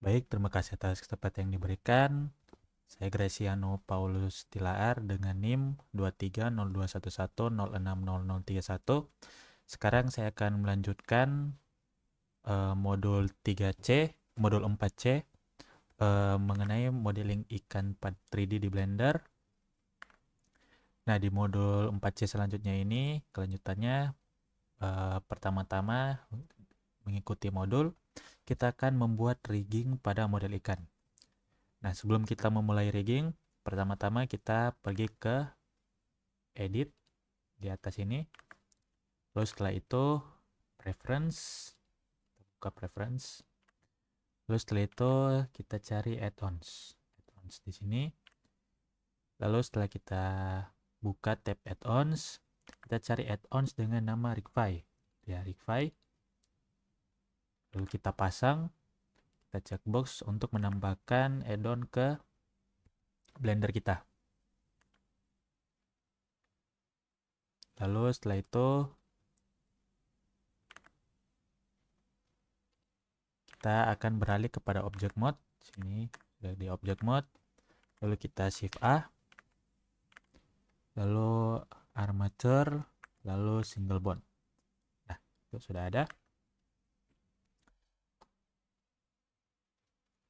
Baik, terima kasih atas kesempatan yang diberikan. Saya Graciano Paulus Tilaar dengan NIM 2302110600031. Sekarang saya akan melanjutkan modul 3C, modul 4C mengenai modeling ikan 3D di Blender. Nah, di modul 4C selanjutnya ini, kelanjutannya pertama-tama mengikuti modul, kita akan membuat rigging pada model ikan. Nah, sebelum kita memulai rigging, pertama-tama kita pergi ke edit di atas ini. Lalu setelah itu preference, buka preference. Lalu setelah itu kita cari add-ons. Add-ons di sini. Lalu setelah kita buka tab add-ons, kita cari add-ons dengan nama Rigify. Ya, Rigify. Lalu kita pasang, kita checkbox untuk menambahkan add-on ke Blender kita. Lalu setelah itu kita akan beralih kepada object mode. Sini sudah di object mode. Lalu kita shift A. Lalu armature, lalu single bond. Nah, itu sudah ada.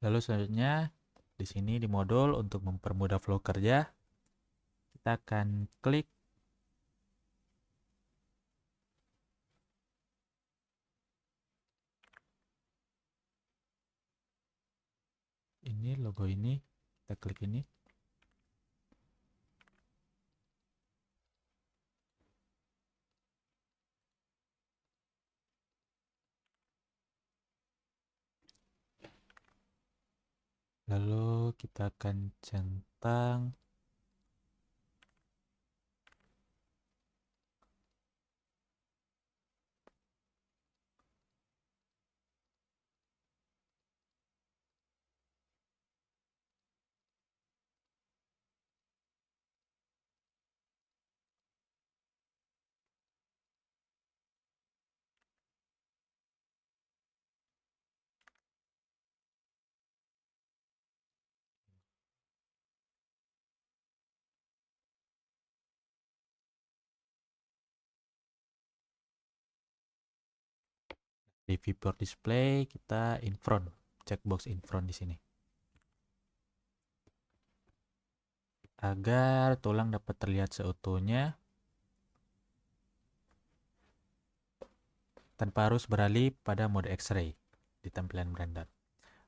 Lalu selanjutnya di sini di modul untuk mempermudah flow kerja, kita akan klik ini logo ini, kita klik ini. Lalu kita akan centang di viewport display, kita in front, checkbox in front di sini. Agar tulang dapat terlihat seutuhnya tanpa harus beralih pada mode X-ray di tampilan Blender.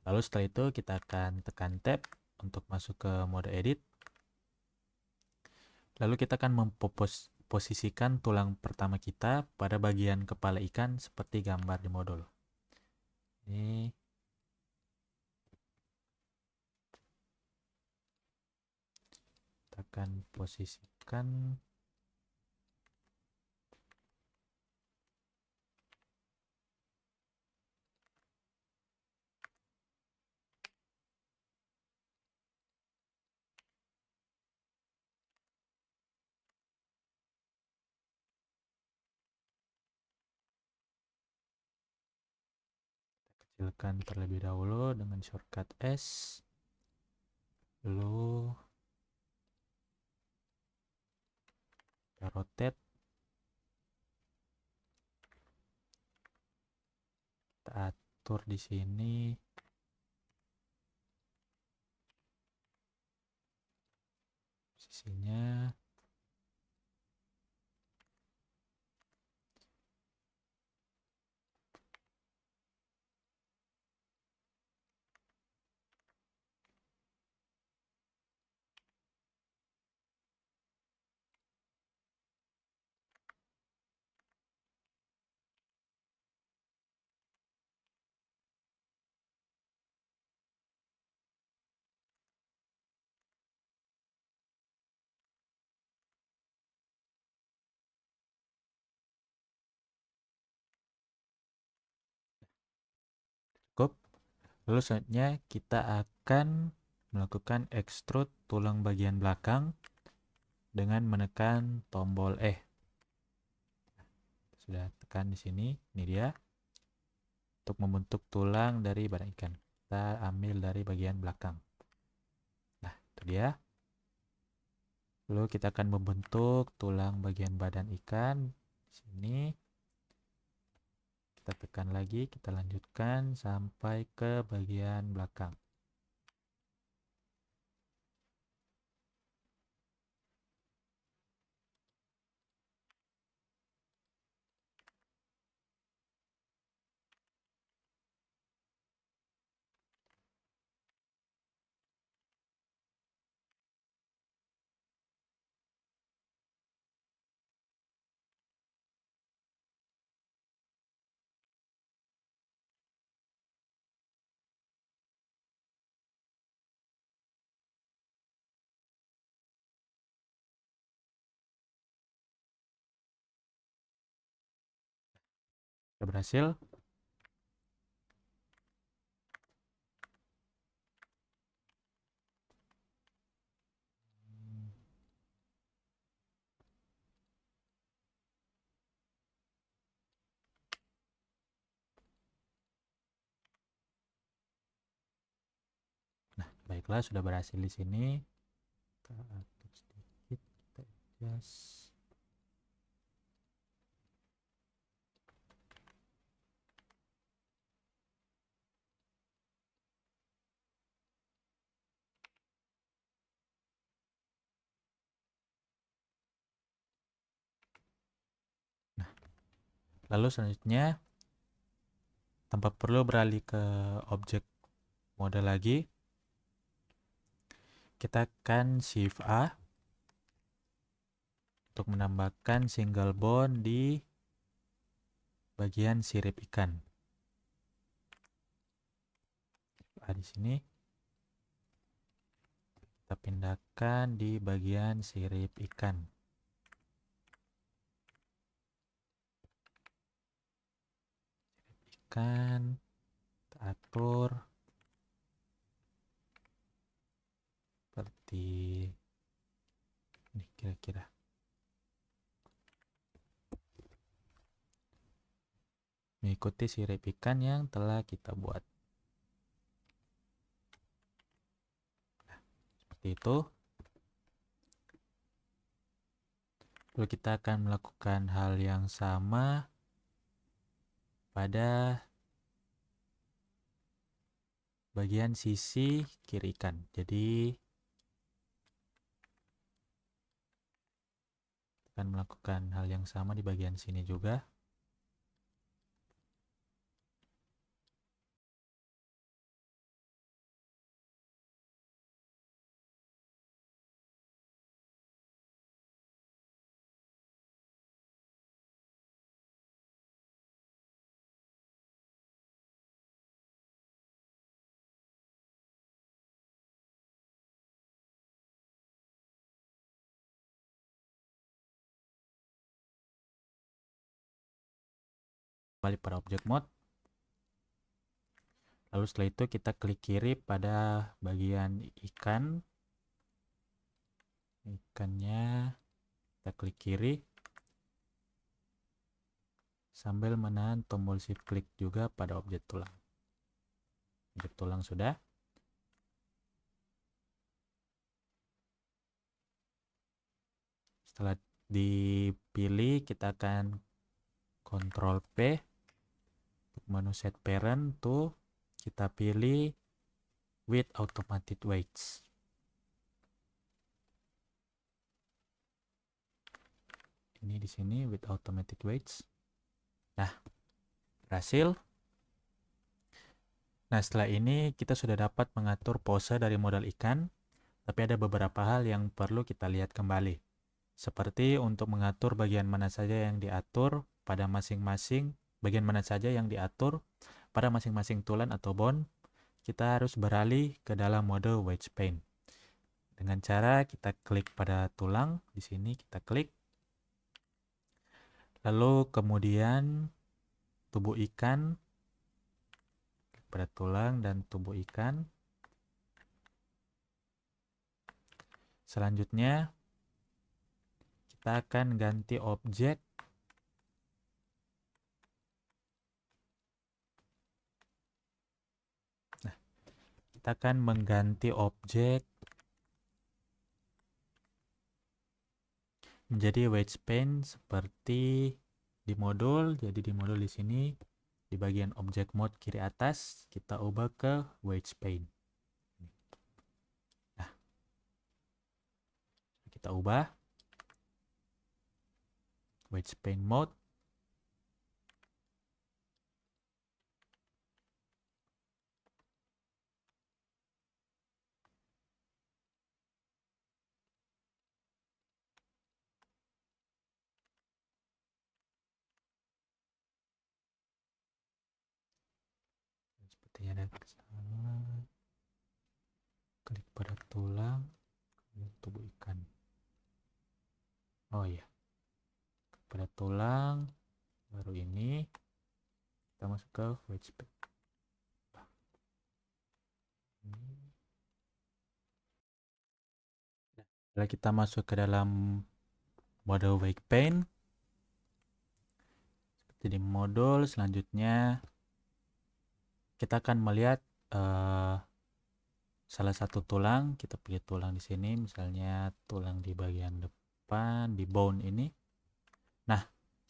Lalu setelah itu kita akan tekan tab untuk masuk ke mode edit. Lalu kita akan memposisikan tulang pertama kita pada bagian kepala ikan seperti gambar di modul. Ini kita akan posisikan kecilkan terlebih dahulu dengan shortcut S. Lalu kita rotate, kita atur di sini posisinya. Cukup. Lalu selanjutnya kita akan melakukan extrude tulang bagian belakang dengan menekan tombol E. Sudah tekan di sini, ini dia untuk membentuk tulang dari badan ikan. kita ambil dari bagian belakang. Nah, itu dia. Lalu kita akan membentuk tulang bagian badan ikan. Di sini kita tekan lagi, kita lanjutkan sampai ke bagian belakang. Sudah berhasil. Nah, baiklah, sudah berhasil di sini. Kita atur sedikit, kita adjust. Nah, lalu selanjutnya, tanpa perlu beralih ke objek model lagi, kita akan Shift A untuk menambahkan single bond di bagian sirip ikan. Di sini kita pindahkan di bagian sirip ikan. Kita atur seperti ini kira-kira. Mengikuti sirip ikan yang telah kita buat. Nah, seperti itu. Lalu kita akan melakukan hal yang sama pada bagian sisi kiri ikan. Jadi akan melakukan hal yang sama di bagian sini juga. Kembali pada objek mode. Lalu setelah itu kita klik kiri pada bagian ikan. Ikannya kita klik kiri. Sambil menahan tombol shift klik juga pada objek tulang. Objek tulang sudah. Setelah dipilih, kita akan Ctrl P untuk menu set parent tuh kita pilih with automated weights. Ini di sini with automated weights. Nah, berhasil. Nah, setelah ini kita sudah dapat mengatur pose dari model ikan, tapi ada beberapa hal yang perlu kita lihat kembali. Seperti untuk mengatur bagian mana saja yang diatur pada masing-masing, bagian mana saja yang diatur pada masing-masing tulang atau bone, kita harus beralih ke dalam mode wedge paint. Dengan cara kita klik pada tulang, di sini kita klik. Lalu kemudian tubuh ikan, klik pada tulang dan tubuh ikan. Selanjutnya, kita akan ganti objek. Nah, kita akan mengganti objek menjadi wedge pane seperti di modul. Jadi di modul di sini di bagian object mode kiri atas kita ubah ke wedge pane. Nah, kita ubah wedge pane mode. Sepertinya ada kesalahan. Klik pada tulang tubuh ikan. Oh iya, pada tulang baru ini kita masuk ke wedge pane. Setelah kita masuk ke dalam model wedge pane, seperti di modul selanjutnya kita akan melihat salah satu tulang. Kita pilih tulang di sini, misalnya tulang di bagian depan di bone ini. Nah,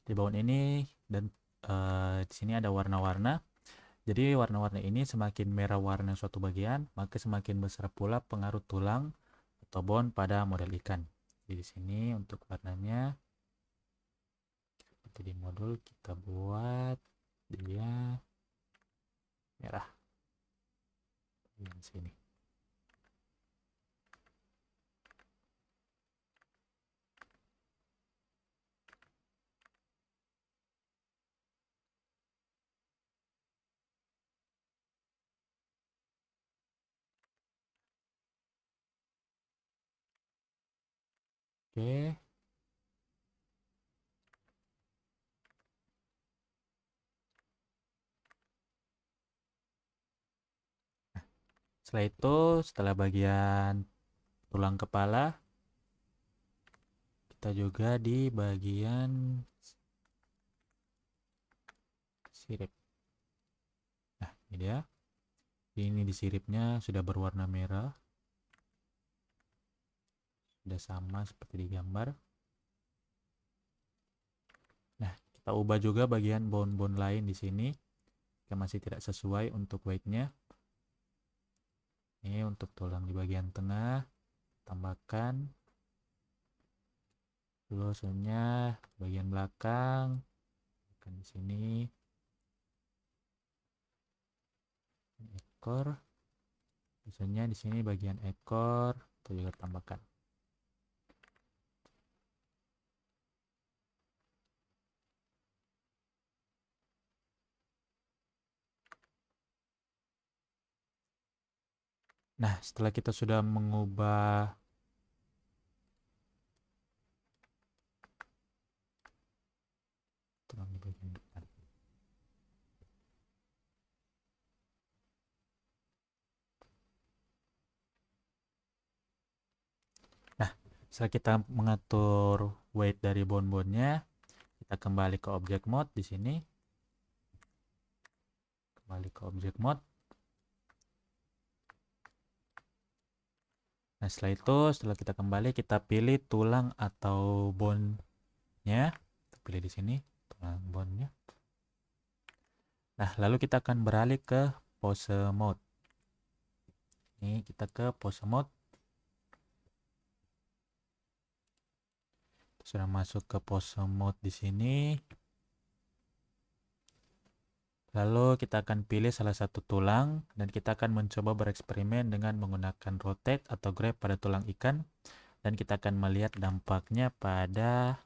di bone ini dan di sini ada warna-warna. Jadi warna-warna ini semakin merah warna suatu bagian, maka semakin besar pula pengaruh tulang atau bone pada model ikan. Jadi di sini untuk warnanya seperti di modul kita buat dia merah. Di sini. Oke. Setelah itu, setelah bagian tulang kepala, kita juga di bagian sirip. Nah, ini dia. Ini di siripnya sudah berwarna merah. Sudah sama seperti di gambar. Nah, kita ubah juga bagian bone-bone lain di sini yang masih tidak sesuai untuk weight-nya. Ini untuk tulang di bagian tengah, tambahkan. Selanjutnya bagian belakang, di sini ekor. Biasanya di sini bagian ekor itu juga tambahkan. Nah, setelah kita sudah mengubah tulang di bagian depan. Nah, setelah kita mengatur weight dari bone-bone-nya, kita kembali ke object mode di sini. Kembali ke object mode. Nah, setelah kita kembali, kita pilih tulang atau bone-nya. Kita pilih di sini, tulang bone-nya. Nah, lalu kita akan beralih ke pose mode. Ini kita ke pose mode. Sudah masuk ke pose mode di sini. Lalu kita akan pilih salah satu tulang dan kita akan mencoba bereksperimen dengan menggunakan rotate atau grab pada tulang ikan dan kita akan melihat dampaknya pada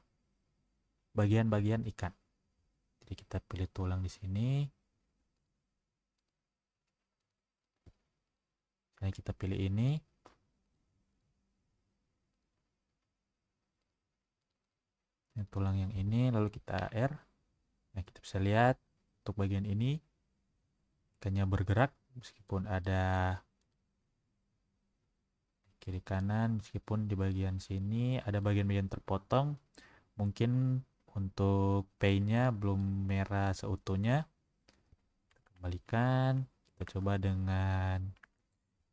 bagian-bagian ikan. Jadi kita pilih tulang di sini. Nah, kita pilih ini. Yang tulang yang ini lalu kita R. Nah, kita bisa lihat untuk bagian ini ikannya bergerak meskipun ada kiri kanan, meskipun di bagian sini ada bagian-bagian terpotong. Mungkin untuk P-nya belum merah seutuhnya. Kita kembalikan. Kita coba dengan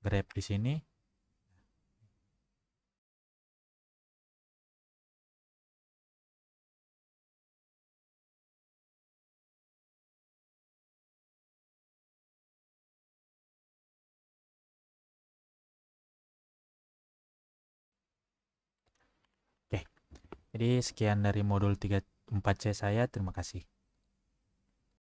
grab di sini. Oke, jadi sekian dari modul 34C saya. Terima kasih.